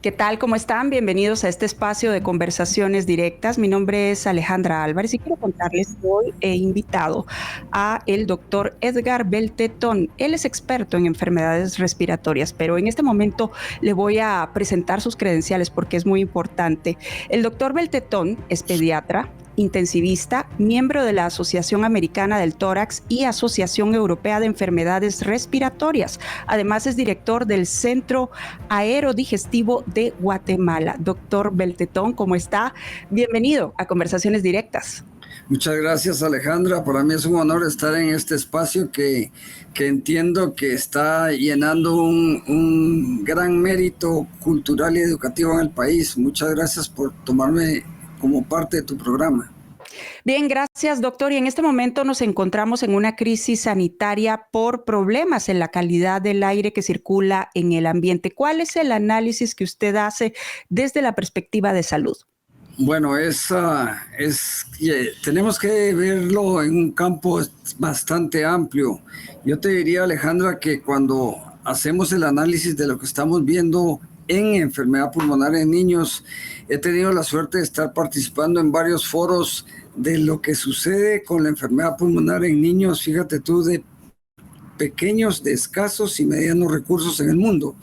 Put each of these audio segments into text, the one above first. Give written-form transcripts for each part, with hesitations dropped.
¿Qué tal? ¿Cómo están? Bienvenidos a este espacio de conversaciones directas. Mi nombre es Alejandra Álvarez y quiero contarles que hoy he invitado a el doctor Edgar Beltetón. Él es experto en enfermedades respiratorias, pero en este momento le voy a presentar sus credenciales porque es muy importante. El doctor Beltetón es pediatra, intensivista, miembro de la Asociación Americana del Tórax y Asociación Europea de Enfermedades Respiratorias. Además, es director del Centro Aerodigestivo de Guatemala. Doctor Beltetón, ¿cómo está? Bienvenido a Conversaciones Directas. Muchas gracias, Alejandra. Para mí es un honor estar en este espacio que entiendo que está llenando un gran mérito cultural y educativo en el país. Muchas gracias por tomarme como parte de tu programa. Bien, gracias, doctor. Y en este momento nos encontramos en una crisis sanitaria por problemas en la calidad del aire que circula en el ambiente. ¿Cuál es el análisis que usted hace desde la perspectiva de salud? Bueno, tenemos que verlo en un campo bastante amplio. Yo te diría, Alejandra, que cuando hacemos el análisis de lo que estamos viendo en enfermedad pulmonar en niños, he tenido la suerte de estar participando en varios foros de lo que sucede con la enfermedad pulmonar en niños, fíjate tú, de pequeños, de escasos y medianos recursos en el mundo.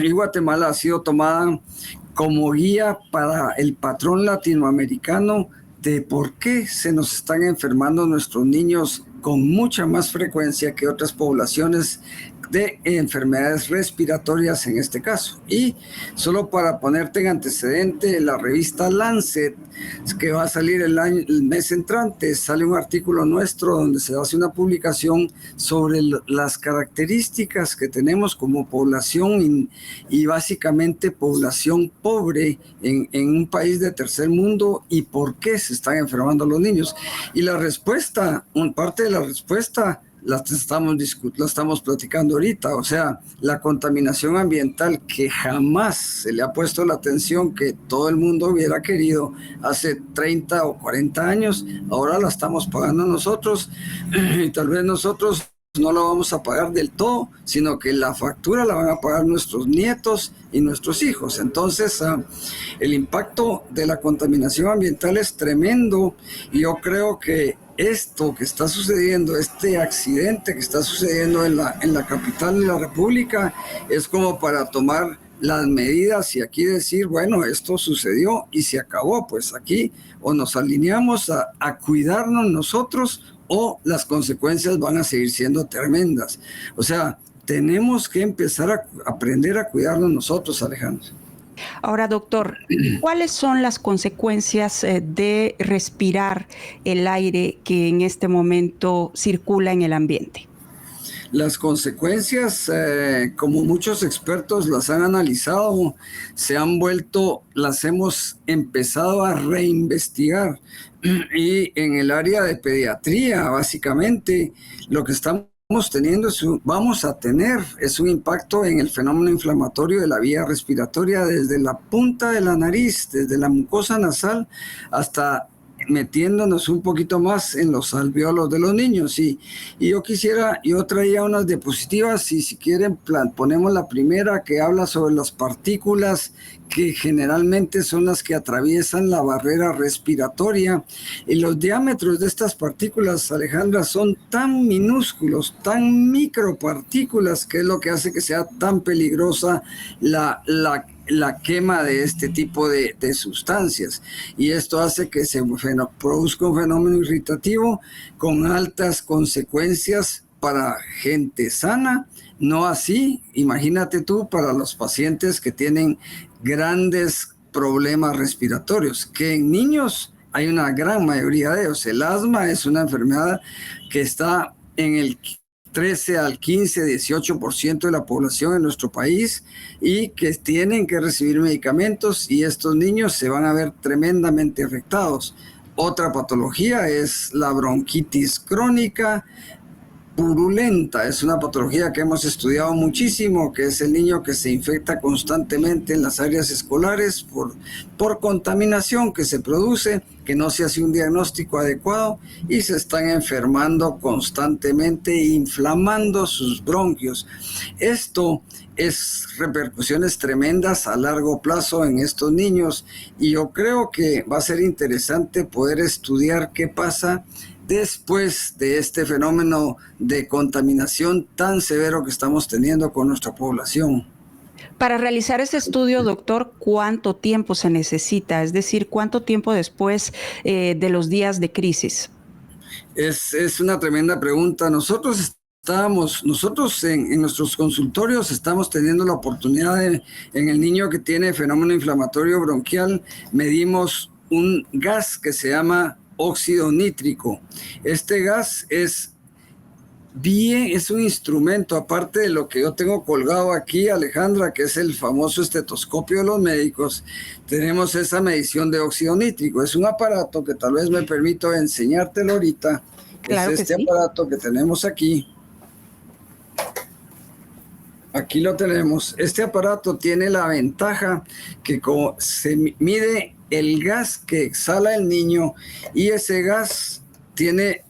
Y Guatemala ha sido tomada como guía para el patrón latinoamericano de por qué se nos están enfermando nuestros niños con mucha más frecuencia que otras poblaciones de enfermedades respiratorias en este caso. Y solo para ponerte en antecedente, la revista Lancet, que va a salir el mes entrante, sale un artículo nuestro donde se hace una publicación sobre las características que tenemos como población y básicamente población pobre en un país de tercer mundo y por qué se están enfermando los niños. Y la respuesta, parte de la respuesta la estamos platicando ahorita, o sea, la contaminación ambiental que jamás se le ha puesto la atención que todo el mundo hubiera querido hace 30 o 40 años, ahora la estamos pagando nosotros y tal vez nosotros no la vamos a pagar del todo, sino que la factura la van a pagar nuestros nietos y nuestros hijos. Entonces, el impacto de la contaminación ambiental es tremendo y yo creo que esto que está sucediendo, este accidente que está sucediendo en la capital de la República, es como para tomar las medidas y aquí decir, bueno, esto sucedió y se acabó. Pues aquí o nos alineamos a cuidarnos nosotros o las consecuencias van a seguir siendo tremendas. O sea, tenemos que empezar a aprender a cuidarnos nosotros, Alejandro. Ahora, doctor, ¿cuáles son las consecuencias de respirar el aire que en este momento circula en el ambiente? Las consecuencias, como muchos expertos las han analizado, las hemos empezado a reinvestigar. Y en el área de pediatría, básicamente, lo que vamos a tener un impacto en el fenómeno inflamatorio de la vía respiratoria desde la punta de la nariz, desde la mucosa nasal hasta metiéndonos un poquito más en los alvéolos de los niños. Y yo traía unas diapositivas y si quieren ponemos la primera que habla sobre las partículas que generalmente son las que atraviesan la barrera respiratoria. Y los diámetros de estas partículas, Alejandra, son tan minúsculos, tan micropartículas, que es lo que hace que sea tan peligrosa la quema de este tipo de sustancias. Y esto hace que se produzca un fenómeno irritativo con altas consecuencias para gente sana. No así, imagínate tú, para los pacientes que tienen grandes problemas respiratorios, que en niños hay una gran mayoría de ellos. El asma es una enfermedad que está en el 13 al 15, 18% de la población en nuestro país y que tienen que recibir medicamentos y estos niños se van a ver tremendamente afectados. Otra patología es la bronquitis crónica, purulenta, es una patología que hemos estudiado muchísimo, que es el niño que se infecta constantemente en las áreas escolares por contaminación que se produce, que no se hace un diagnóstico adecuado y se están enfermando constantemente, inflamando sus bronquios. Esto es repercusiones tremendas a largo plazo en estos niños y yo creo que va a ser interesante poder estudiar qué pasa después de este fenómeno de contaminación tan severo que estamos teniendo con nuestra población. Para realizar ese estudio, doctor, ¿cuánto tiempo se necesita? Es decir, ¿cuánto tiempo después de los días de crisis? Es una tremenda pregunta. Nosotros en nuestros consultorios estamos teniendo la oportunidad en el niño que tiene fenómeno inflamatorio bronquial, medimos un gas que se llama óxido nítrico. Este gas es un instrumento, aparte de lo que yo tengo colgado aquí, Alejandra, que es el famoso estetoscopio de los médicos. Tenemos esa medición de óxido nítrico. Es un aparato que tal vez me permito enseñártelo ahorita. Claro es que este sí. aparato que tenemos aquí. Aquí lo tenemos. Este aparato tiene la ventaja que se mide el gas que exhala el niño y ese gas tiene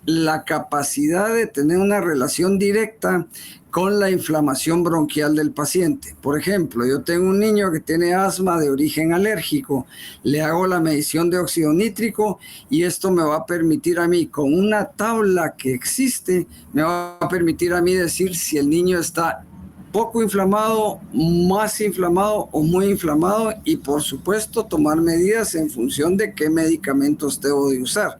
la capacidad de tener una relación directa con la inflamación bronquial del paciente. Por ejemplo, yo tengo un niño que tiene asma de origen alérgico, le hago la medición de óxido nítrico y esto me va a permitir a mí, con una tabla que existe, me va a permitir a mí decir si el niño está poco inflamado, más inflamado o muy inflamado y por supuesto tomar medidas en función de qué medicamentos debo de usar.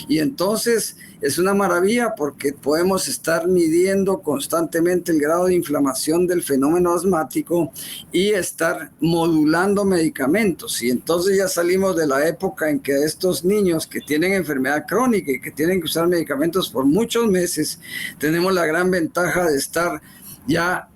Y entonces es una maravilla porque podemos estar midiendo constantemente el grado de inflamación del fenómeno asmático y estar modulando medicamentos. Y entonces ya salimos de la época en que estos niños que tienen enfermedad crónica y que tienen que usar medicamentos por muchos meses, tenemos la gran ventaja de estar ya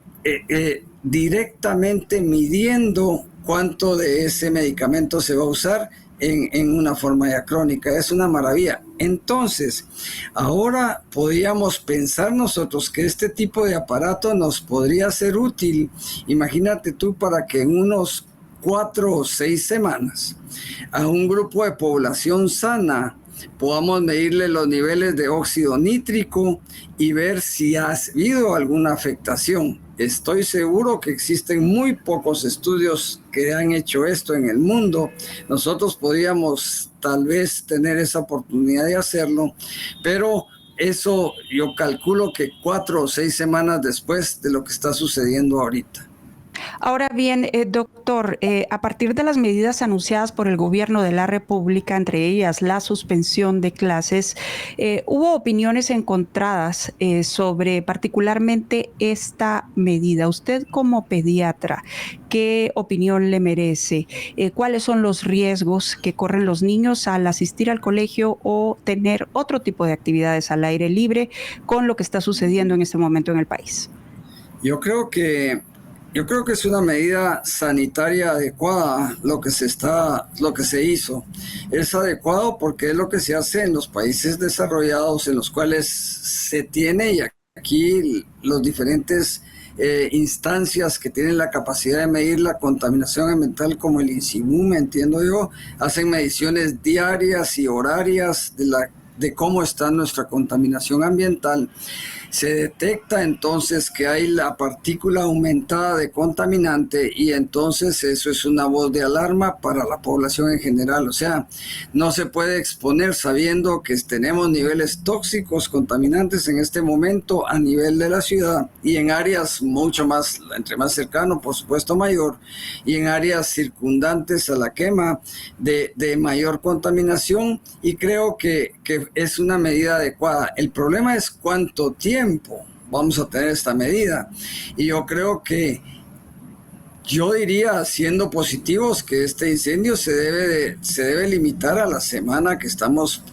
directamente midiendo cuánto de ese medicamento se va a usar en una forma ya crónica. Es una maravilla. Entonces, ahora podríamos pensar nosotros que este tipo de aparato nos podría ser útil. Imagínate tú para que en unos 4 o 6 semanas a un grupo de población sana podamos medirle los niveles de óxido nítrico y ver si ha habido alguna afectación. Estoy seguro que existen muy pocos estudios que han hecho esto en el mundo. Nosotros podríamos tal vez tener esa oportunidad de hacerlo, pero eso yo calculo que 4 o 6 semanas después de lo que está sucediendo ahorita. Ahora bien, doctor, a partir de las medidas anunciadas por el gobierno de la República, entre ellas la suspensión de clases, hubo opiniones encontradas sobre particularmente esta medida. Usted como pediatra, ¿qué opinión le merece? ¿Cuáles son los riesgos que corren los niños al asistir al colegio o tener otro tipo de actividades al aire libre con lo que está sucediendo en este momento en el país? Yo creo que es una medida sanitaria adecuada lo que se hizo. Es adecuado porque es lo que se hace en los países desarrollados en los cuales se tiene, y aquí los diferentes instancias que tienen la capacidad de medir la contaminación ambiental, como el INSIMUM, entiendo yo, hacen mediciones diarias y horarias de cómo está nuestra contaminación ambiental. Se detecta entonces que hay la partícula aumentada de contaminante y entonces eso es una voz de alarma para la población en general. O sea, no se puede exponer sabiendo que tenemos niveles tóxicos, contaminantes en este momento a nivel de la ciudad y en áreas mucho más, entre más cercano, por supuesto mayor, y en áreas circundantes a la quema de mayor contaminación, y creo que es una medida adecuada. El problema es cuánto tiempo vamos a tener esta medida, y yo creo que Yo diría, siendo positivos, que este incendio se debe limitar a la semana que estamos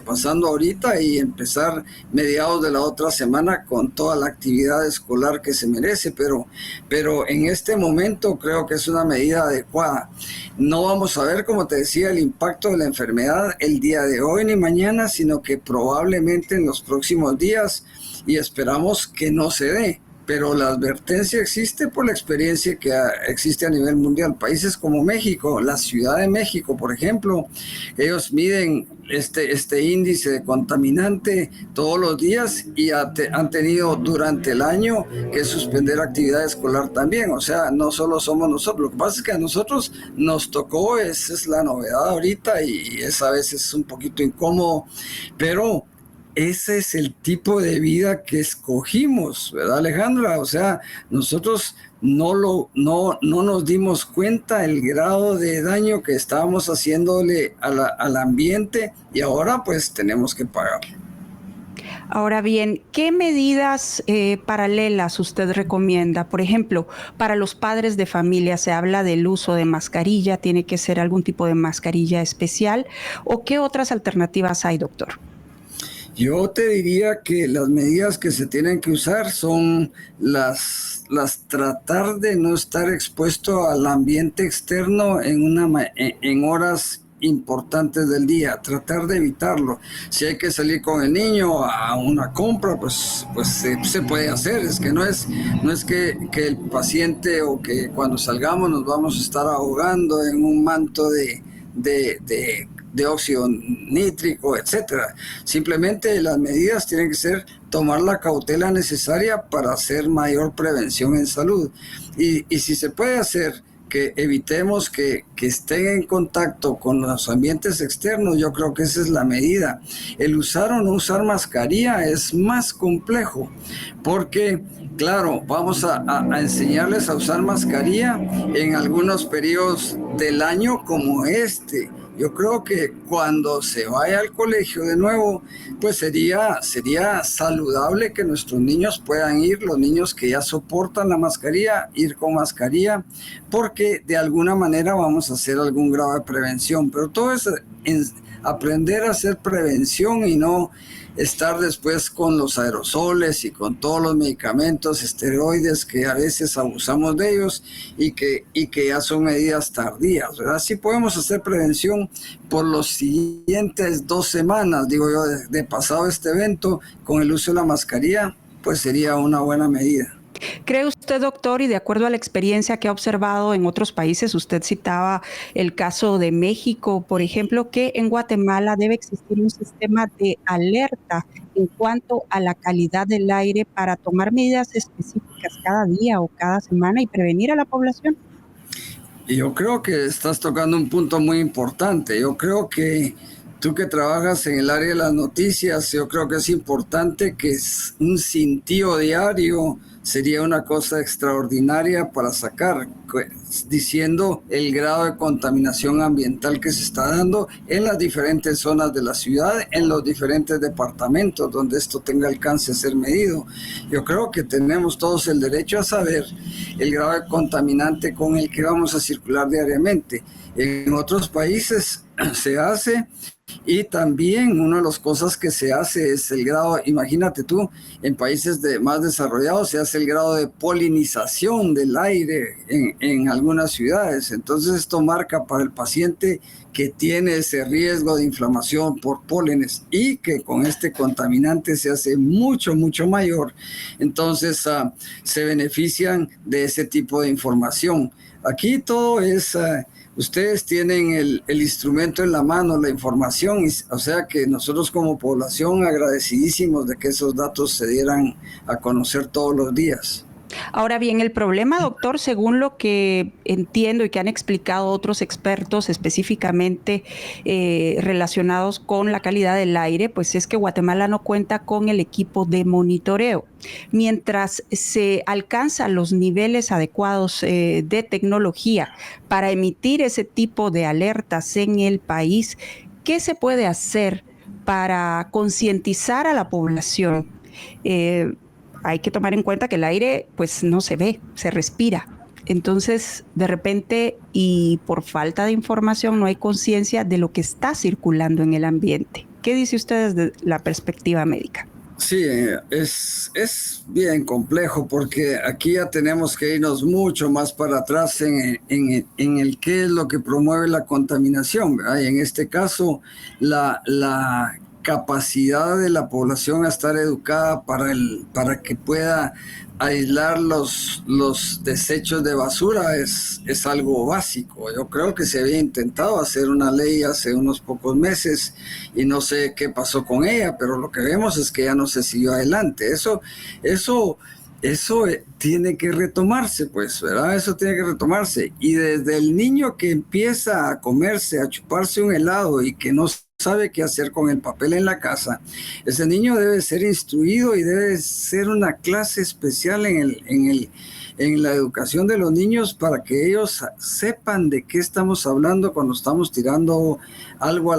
pasando ahorita y empezar mediados de la otra semana con toda la actividad escolar que se merece, pero en este momento creo que es una medida adecuada. No vamos a ver, como te decía, el impacto de la enfermedad el día de hoy ni mañana, sino que probablemente en los próximos días, y esperamos que no se dé. Pero la advertencia existe por la experiencia que existe a nivel mundial. Países como México, la Ciudad de México, por ejemplo, ellos miden este índice de contaminante todos los días y han tenido durante el año que suspender actividad escolar también. O sea, no solo somos nosotros. Lo que pasa es que a nosotros nos tocó, esa es la novedad ahorita y es a veces un poquito incómodo, pero ese es el tipo de vida que escogimos, ¿verdad, Alejandra? O sea, nosotros no nos dimos cuenta el grado de daño que estábamos haciéndole al ambiente y ahora pues tenemos que pagar. Ahora bien, ¿qué medidas paralelas usted recomienda? Por ejemplo, para los padres de familia se habla del uso de mascarilla, ¿tiene que ser algún tipo de mascarilla especial? ¿O qué otras alternativas hay, doctor? Yo te diría que las medidas que se tienen que usar son las tratar de no estar expuesto al ambiente externo en horas importantes del día, tratar de evitarlo. Si hay que salir con el niño a una compra, pues se puede hacer. Es que no es que el paciente o que cuando salgamos nos vamos a estar ahogando en un manto de óxido nítrico, etcétera. Simplemente las medidas tienen que ser tomar la cautela necesaria para hacer mayor prevención en salud. Y si se puede hacer que evitemos que estén en contacto con los ambientes externos, yo creo que esa es la medida. El usar o no usar mascarilla es más complejo, porque claro, vamos a enseñarles a usar mascarilla en algunos periodos del año como este. Yo creo que cuando se vaya al colegio de nuevo, pues sería saludable que nuestros niños puedan ir, los niños que ya soportan la mascarilla, ir con mascarilla, porque de alguna manera vamos a hacer algún grado de prevención. Pero todo es aprender a hacer prevención y no estar después con los aerosoles y con todos los medicamentos, esteroides que a veces abusamos de ellos y que ya son medidas tardías, ¿verdad? Sí podemos hacer prevención por los siguientes 2 semanas, digo yo, de pasado este evento, con el uso de la mascarilla, pues sería una buena medida. ¿Cree usted, doctor, y de acuerdo a la experiencia que ha observado en otros países, usted citaba el caso de México, por ejemplo, que en Guatemala debe existir un sistema de alerta en cuanto a la calidad del aire para tomar medidas específicas cada día o cada semana y prevenir a la población? Y yo creo que estás tocando un punto muy importante. Yo creo que tú que trabajas en el área de las noticias, yo creo que es importante que un cintillo diario sería una cosa extraordinaria para sacar, diciendo el grado de contaminación ambiental que se está dando en las diferentes zonas de la ciudad, en los diferentes departamentos donde esto tenga alcance a ser medido. Yo creo que tenemos todos el derecho a saber el grado de contaminante con el que vamos a circular diariamente. En otros países se hace. Y también una de las cosas que se hace es el grado, imagínate tú, en países más desarrollados se hace el grado de polinización del aire en algunas ciudades. Entonces esto marca para el paciente que tiene ese riesgo de inflamación por pólenes y que con este contaminante se hace mucho mayor. Entonces se benefician de ese tipo de información. Aquí todo es... ustedes tienen el instrumento en la mano, la información, o sea que nosotros como población agradecidísimos de que esos datos se dieran a conocer todos los días. Ahora bien, el problema, doctor, según lo que entiendo y que han explicado otros expertos específicamente relacionados con la calidad del aire, pues es que Guatemala no cuenta con el equipo de monitoreo. Mientras se alcanzan los niveles adecuados de tecnología para emitir ese tipo de alertas en el país, ¿qué se puede hacer para concientizar a la población? Hay que tomar en cuenta que el aire pues no se ve, se respira. Entonces, de repente y por falta de información no hay conciencia de lo que está circulando en el ambiente. ¿Qué dice usted desde la perspectiva médica? Sí, es bien complejo porque aquí ya tenemos que irnos mucho más para atrás en el qué es lo que promueve la contaminación, ¿verdad? Y en este caso, la capacidad de la población a estar educada para que pueda aislar los desechos de basura es algo básico. Yo creo que se había intentado hacer una ley hace unos pocos meses y no sé qué pasó con ella, pero lo que vemos es que ya no se siguió adelante. Eso tiene que retomarse, pues, ¿verdad? Eso tiene que retomarse. Y desde el niño que empieza a comerse, a chuparse un helado y que no sabe qué hacer con el papel en la casa, ese niño debe ser instruido y debe ser una clase especial en la educación de los niños para que ellos sepan de qué estamos hablando cuando estamos tirando algo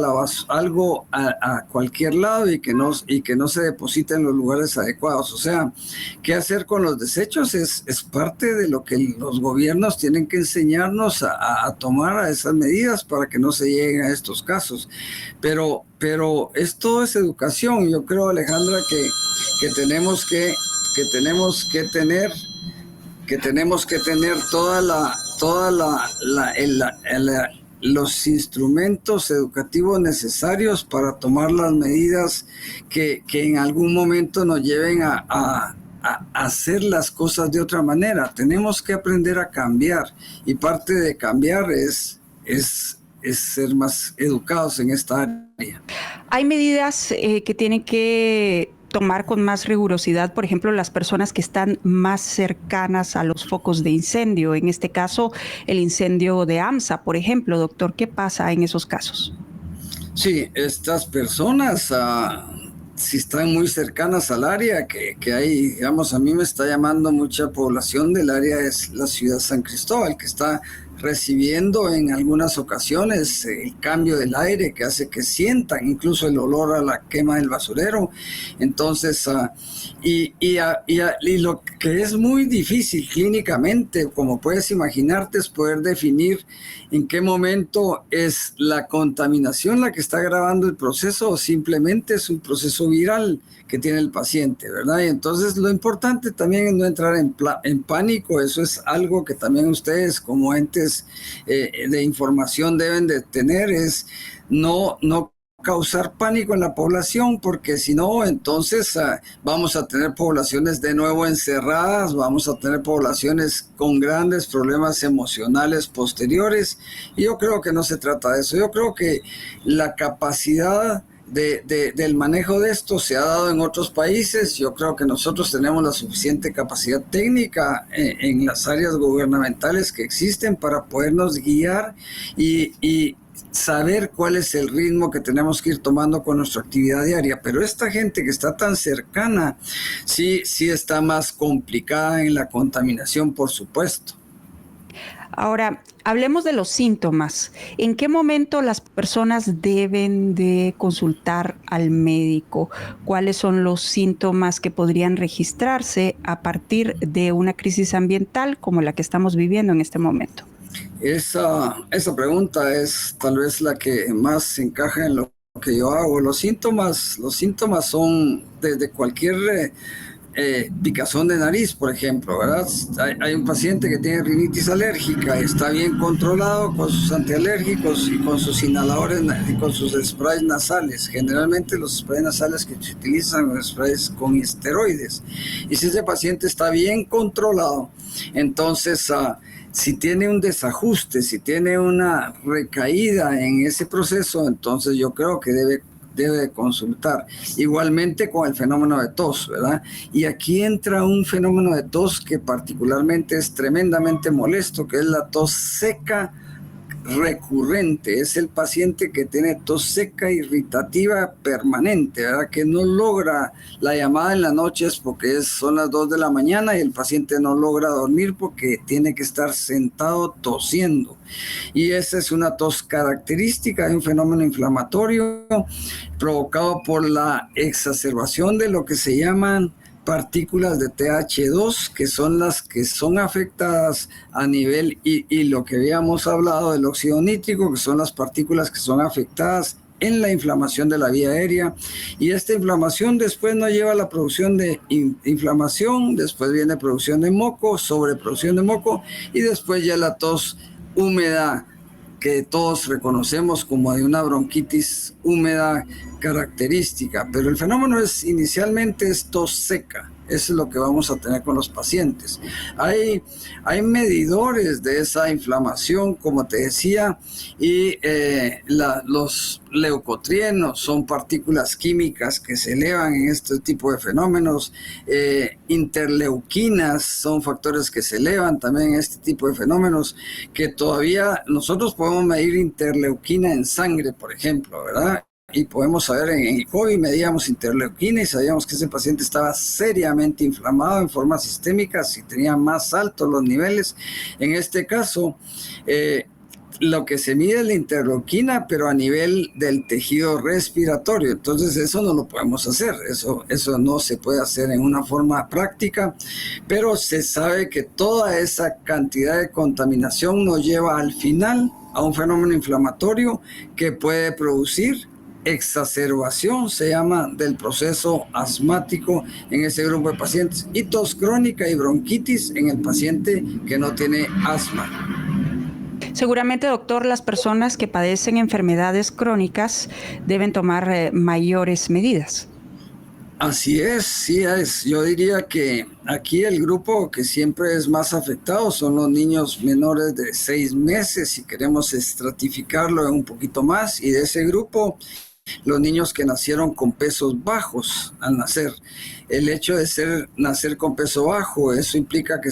a cualquier lado y que no se deposita en los lugares adecuados. O sea, qué hacer con los desechos es parte de lo que los gobiernos tienen que enseñarnos a tomar a esas medidas para que no se lleguen a estos casos. Pero esto es educación. Yo creo, Alejandra, que tenemos que tener los instrumentos educativos necesarios para tomar las medidas que en algún momento nos lleven a hacer las cosas de otra manera. Tenemos que aprender a cambiar y parte de cambiar es ser más educados en esta área. Hay medidas que tienen que tomar con más rigurosidad, por ejemplo, las personas que están más cercanas a los focos de incendio. En este caso, el incendio de AMSA, por ejemplo. Doctor, ¿qué pasa en esos casos? Sí, estas personas, si están muy cercanas al área, que hay, digamos, a mí me está llamando mucha población del área, es la ciudad San Cristóbal, que está recibiendo en algunas ocasiones el cambio del aire que hace que sientan incluso el olor a la quema del basurero. Entonces, y lo que es muy difícil clínicamente, como puedes imaginarte, es poder definir en qué momento es la contaminación la que está agravando el proceso o simplemente es un proceso viral que tiene el paciente, ¿verdad? Y entonces lo importante también es no entrar en pánico. Eso es algo que también ustedes como entes de información deben de tener, es no causar pánico en la población, porque si no, entonces vamos a tener poblaciones de nuevo encerradas, vamos a tener poblaciones con grandes problemas emocionales posteriores, y yo creo que no se trata de eso. Yo creo que la capacidad del manejo de esto se ha dado en otros países. Yo creo que nosotros tenemos la suficiente capacidad técnica en las áreas gubernamentales que existen para podernos guiar y saber cuál es el ritmo que tenemos que ir tomando con nuestra actividad diaria. Pero esta gente que está tan cercana, sí está más complicada en la contaminación, por supuesto. Ahora, hablemos de los síntomas. ¿En qué momento las personas deben de consultar al médico? ¿Cuáles son los síntomas que podrían registrarse a partir de una crisis ambiental como la que estamos viviendo en este momento? Esa pregunta es tal vez la que más encaja en lo que yo hago. Los síntomas son desde cualquier picazón de nariz, por ejemplo, ¿verdad? Hay un paciente que tiene rinitis alérgica, está bien controlado con sus antialérgicos y con sus inhaladores y con sus sprays nasales. Generalmente los sprays nasales que se utilizan son sprays con esteroides. Y si ese paciente está bien controlado, entonces si tiene un desajuste, si tiene una recaída en ese proceso, entonces yo creo que debe consultar. Igualmente con el fenómeno de tos, ¿verdad? Y aquí entra un fenómeno de tos que particularmente es tremendamente molesto, que es la tos seca recurrente. Es el paciente que tiene tos seca irritativa permanente, ¿verdad? Que no logra la llamada en las noches porque son las 2 de la mañana y el paciente no logra dormir porque tiene que estar sentado tosiendo. Y esa es una tos característica de un fenómeno inflamatorio provocado por la exacerbación de lo que se llaman partículas de TH2, que son las que son afectadas a nivel, y lo que habíamos hablado del óxido nítrico, que son las partículas que son afectadas en la inflamación de la vía aérea, y esta inflamación después nos lleva a la producción de inflamación, después viene producción de moco, sobreproducción de moco, y después ya la tos húmeda que todos reconocemos como de una bronquitis húmeda característica, pero el fenómeno inicialmente es tos seca. Eso es lo que vamos a tener con los pacientes. Hay medidores de esa inflamación, como te decía, y los leucotrienos son partículas químicas que se elevan en este tipo de fenómenos. Interleuquinas son factores que se elevan también en este tipo de fenómenos, que todavía nosotros podemos medir interleuquina en sangre, por ejemplo, ¿verdad? Y podemos saber, en el COVID medíamos interleuquina y sabíamos que ese paciente estaba seriamente inflamado en forma sistémica, si tenía más altos los niveles. En este caso, lo que se mide es la interleuquina, pero a nivel del tejido respiratorio. Entonces eso no lo podemos hacer, eso no se puede hacer en una forma práctica, pero se sabe que toda esa cantidad de contaminación nos lleva al final a un fenómeno inflamatorio que puede producir exacerbación, se llama, del proceso asmático en ese grupo de pacientes, y tos crónica y bronquitis en el paciente que no tiene asma. Seguramente, doctor, las personas que padecen enfermedades crónicas deben tomar mayores medidas. Así es, sí es. Yo diría que aquí el grupo que siempre es más afectado son los niños menores de 6 meses, si queremos estratificarlo un poquito más, y de ese grupo los niños que nacieron con pesos bajos al nacer. El hecho de nacer con peso bajo, eso implica que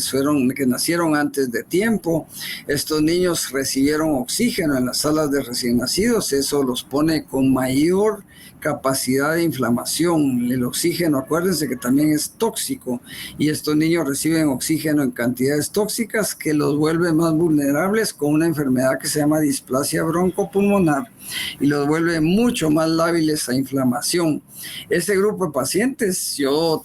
nacieron antes de tiempo. Estos niños recibieron oxígeno en las salas de recién nacidos, eso los pone con mayor capacidad de inflamación. El oxígeno, acuérdense que también es tóxico, y estos niños reciben oxígeno en cantidades tóxicas que los vuelve más vulnerables con una enfermedad que se llama displasia broncopulmonar, y los vuelve mucho más lábiles a inflamación. Ese grupo de pacientes yo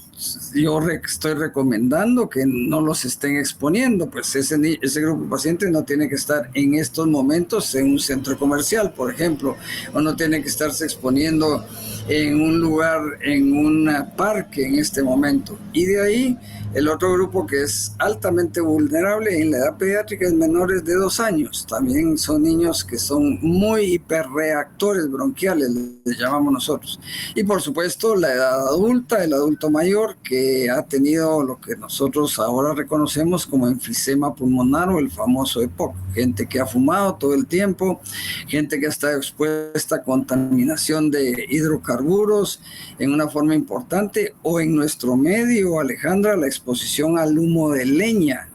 estoy recomendando que no los estén exponiendo, pues ese grupo de pacientes no tiene que estar en estos momentos en un centro comercial, por ejemplo, o no tiene que estarse exponiendo en un lugar, en un parque en este momento. Y de ahí el otro grupo que es altamente vulnerable en la edad pediátrica es menores de 2 años. También son niños que son muy hiperreactores bronquiales, les llamamos nosotros. Y por supuesto la edad adulta, el adulto mayor que ha tenido lo que nosotros ahora reconocemos como enfisema pulmonar o el famoso EPOC. Gente que ha fumado todo el tiempo, gente que ha estado expuesta a contaminación de hidrocarburos en una forma importante, o en nuestro medio, Alejandra, la exposición al humo de leña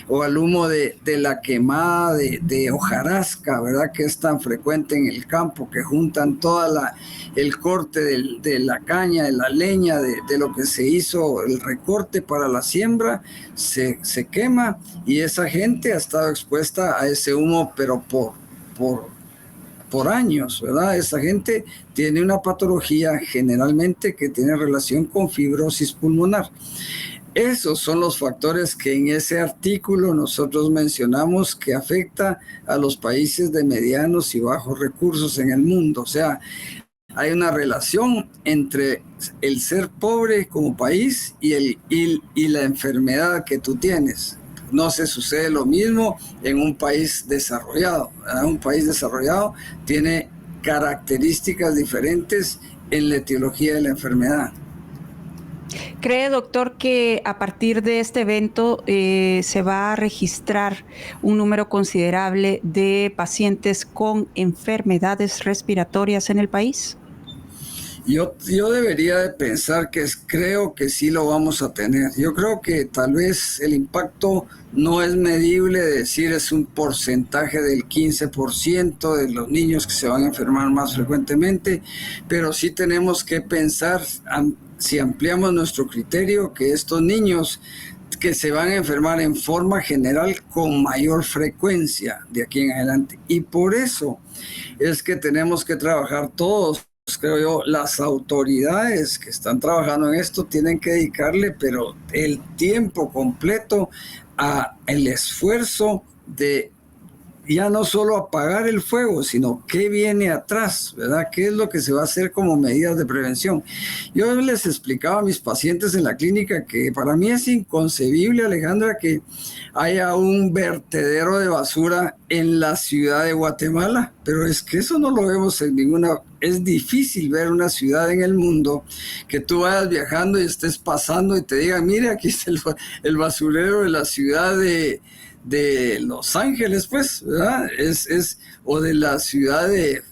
o al humo de la quemada de hojarasca, ¿verdad? Que es tan frecuente en el campo, que juntan el corte de la caña, de la leña, de lo que se hizo, el recorte para la siembra, se quema, y esa gente ha estado expuesta a ese humo, pero por años, ¿verdad? Esa gente tiene una patología generalmente que tiene relación con fibrosis pulmonar. Esos son los factores que en ese artículo nosotros mencionamos que afecta a los países de medianos y bajos recursos en el mundo. O sea, hay una relación entre el ser pobre como país y la enfermedad que tú tienes. No se sucede lo mismo en un país desarrollado, ¿verdad? Un país desarrollado tiene características diferentes en la etiología de la enfermedad. ¿Cree, doctor, que a partir de este evento se va a registrar un número considerable de pacientes con enfermedades respiratorias en el país? Yo debería de pensar creo que sí lo vamos a tener. Yo creo que tal vez el impacto no es medible, decir es un porcentaje del 15% de los niños que se van a enfermar más frecuentemente, pero sí tenemos que pensar, si ampliamos nuestro criterio, que estos niños que se van a enfermar en forma general con mayor frecuencia de aquí en adelante. Y por eso es que tenemos que trabajar todos creo yo, las autoridades que están trabajando en esto tienen que dedicarle, pero el tiempo completo a el esfuerzo de ya no solo apagar el fuego, sino qué viene atrás, ¿verdad? ¿Qué es lo que se va a hacer como medidas de prevención? Yo les explicaba a mis pacientes en la clínica que para mí es inconcebible, Alejandra, que haya un vertedero de basura en la ciudad de Guatemala, pero es que eso no lo vemos en ninguna. Es difícil ver una ciudad en el mundo que tú vayas viajando y estés pasando y te digan, mire, aquí está el basurero de la ciudad de Los Ángeles, pues, ¿verdad? O de la ciudad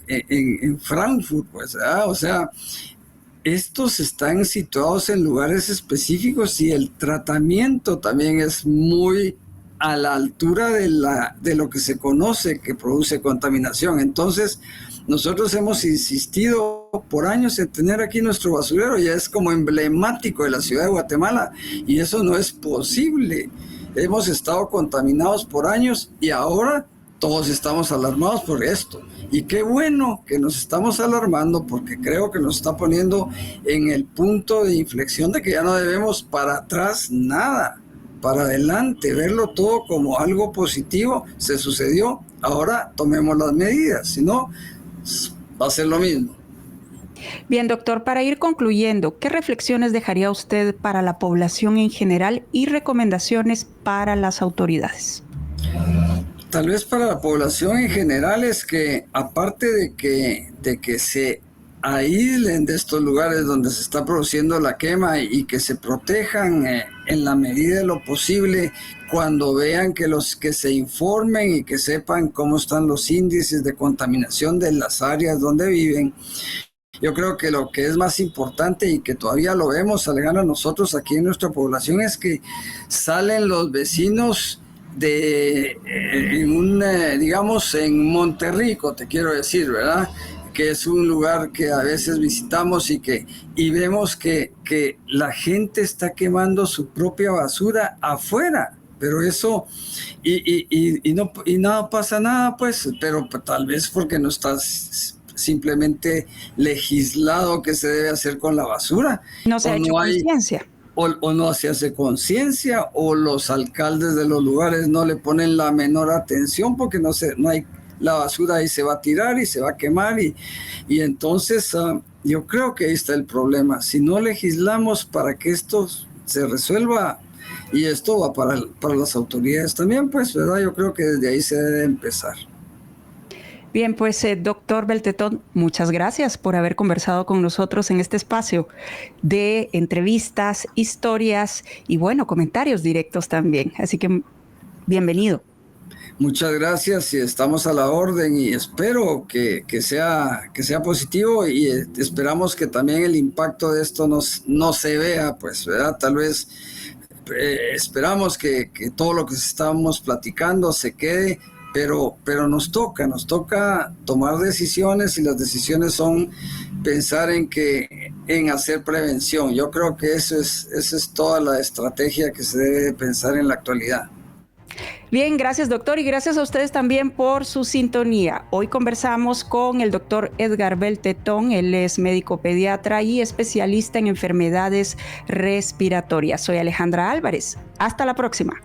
en Frankfurt, pues, ¿verdad? O sea, estos están situados en lugares específicos y el tratamiento también es muy a la altura de lo que se conoce que produce contaminación. Entonces, nosotros hemos insistido por años en tener aquí nuestro basurero, ya es como emblemático de la ciudad de Guatemala, y eso no es posible. Hemos estado contaminados por años y ahora todos estamos alarmados por esto. Y qué bueno que nos estamos alarmando, porque creo que nos está poniendo en el punto de inflexión de que ya no debemos para atrás nada, para adelante, verlo todo como algo positivo. Se sucedió, ahora tomemos las medidas, si no, va a ser lo mismo. Bien, doctor, para ir concluyendo, ¿qué reflexiones dejaría usted para la población en general y recomendaciones para las autoridades? Tal vez para la población en general es que, aparte de que se aíslen de estos lugares donde se está produciendo la quema y que se protejan en la medida de lo posible, cuando vean que se informen y que sepan cómo están los índices de contaminación de las áreas donde viven. Yo creo que lo que es más importante y que todavía lo vemos, Alejandra, nosotros aquí en nuestra población, es que salen los vecinos digamos, en Monterrico, te quiero decir, ¿verdad? Que es un lugar que a veces visitamos y vemos que la gente está quemando su propia basura afuera. Pero eso, y nada pasa nada, pues, pero tal vez porque no estás simplemente legislado qué se debe hacer con la basura. No se ha hecho conciencia. O no se hace conciencia, o los alcaldes de los lugares no le ponen la menor atención porque no hay la basura ahí, se va a tirar y se va a quemar y entonces yo creo que ahí está el problema. Si no legislamos para que esto se resuelva, y esto va para las autoridades también, pues, ¿verdad? Yo creo que desde ahí se debe empezar. Bien, pues doctor Beltetón, muchas gracias por haber conversado con nosotros en este espacio de entrevistas, historias y, bueno, comentarios directos también. Así que bienvenido. Muchas gracias y estamos a la orden y espero que sea positivo y esperamos que también el impacto de esto no se vea, pues, ¿verdad? Tal vez esperamos que todo lo que estamos platicando se quede. Pero nos toca tomar decisiones y las decisiones son pensar en hacer prevención. Yo creo que esa es toda la estrategia que se debe pensar en la actualidad. Bien, gracias doctor y gracias a ustedes también por su sintonía. Hoy conversamos con el doctor Edgar Beltetón, él es médico pediatra y especialista en enfermedades respiratorias. Soy Alejandra Álvarez. Hasta la próxima.